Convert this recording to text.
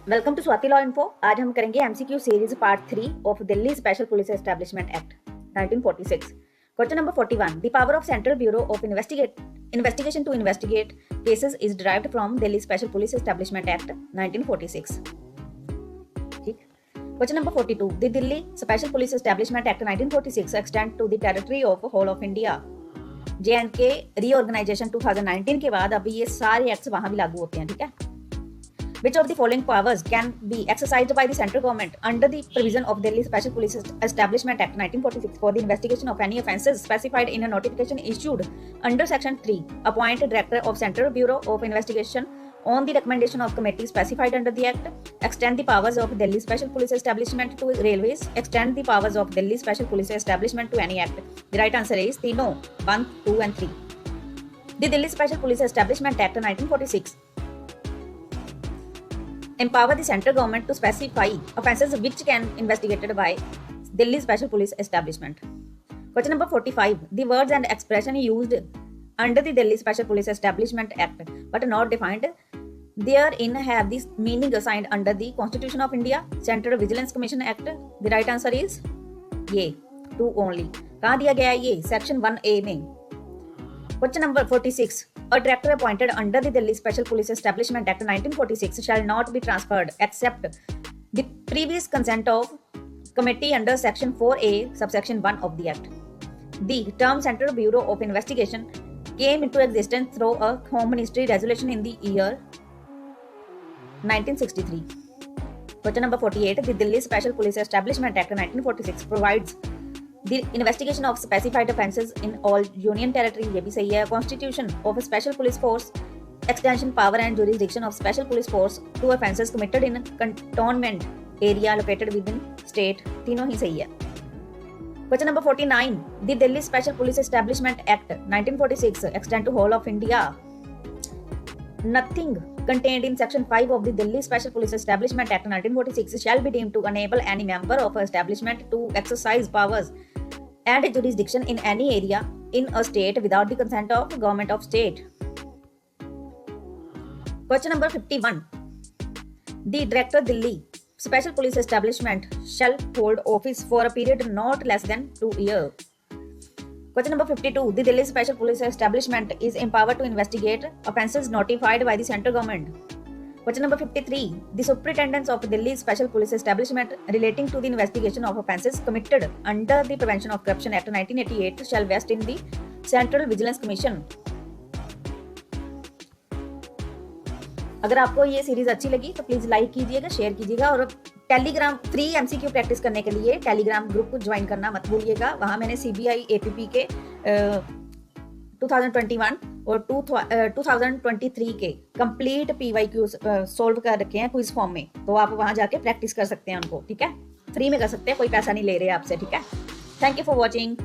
Welcome to Swati law info. आज हम करेंगे MCQ series part 3 of Delhi special police establishment act 1946। Question number 41, the power of central bureau of investigation to investigate cases is derived from Delhi special police establishment act 1946। ठीक। Question number 42, the Delhi special police establishment act 1946 extend to the territory of whole of India. J and K reorganisation 2019 के बाद अभी ये सारे acts वहां भी लागू होते हैं। ठीक है। Which of the following powers can be exercised by the central government under the provision of Delhi Special Police Establishment Act 1946 for the investigation of any offences specified in a notification issued under Section 3? Appoint Director of Central Bureau of Investigation on the recommendation of committee specified under the Act. Extend the powers of Delhi Special Police Establishment to railways. Extend the powers of Delhi Special Police Establishment to any act. The right answer is तीनों 1, 2 and 3. The Delhi Special Police Establishment Act 1946 empower the central government to specify offences which can be investigated by Delhi Special Police Establishment. Question number 45. The words and expression used under the Delhi Special Police Establishment Act but not defined therein have the meaning assigned under the Constitution of India, Central Vigilance Commission Act. The right answer is ये 2 only. कहाँ दिया गया है ये? Section 1A में. Question number 46. A director appointed under the Delhi Special Police Establishment Act 1946 shall not be transferred except the previous consent of committee under Section 4A, subsection 1 of the Act. The term Central Bureau of Investigation came into existence through a Home Ministry resolution in the year 1963. Question number 48. The Delhi Special Police Establishment Act 1946 provides the investigation of specified offences in all union territory. ये भी सही है. Constitution of a special police force, extension power and jurisdiction of special police force to offences committed in cantonment area located within state. तीनों ही सही है. Question number 49. The Delhi Special Police Establishment Act 1946 extend to whole of India. Nothing contained in Section 5 of the Delhi Special Police Establishment Act 1946 shall be deemed to enable any member of an establishment to exercise powers and jurisdiction in any area in a state without the consent of government of state. Question number 51. The Director Delhi Special Police Establishment shall hold office for a period not less than 2 years. Question number 52. The Delhi Special Police Establishment is empowered to investigate offences notified by the central government. Question number 53. The superintendents of Delhi Special Police Establishment relating to the investigation of offences committed under the Prevention of Corruption Act 1988 shall vest in the Central Vigilance Commission. अगर आपको ये series अच्छी लगी तो please like कीजिएगा, share कीजिएगा और Telegram free MCQ practice करने के लिए टेलीग्राम ग्रुप को ज्वाइन करना मत भूलिएगा। वहां मैंने सीबीआई एपीपी के 2021 और 2023 के कंप्लीट पीवाईक्यू सोल्व कर रखे हैं क्विज फॉर्म में, तो आप वहां जाके प्रैक्टिस कर सकते हैं उनको। ठीक है, फ्री में कर सकते हैं, कोई पैसा नहीं ले रहे आपसे। ठीक है, थैंक यू फॉर वॉचिंग।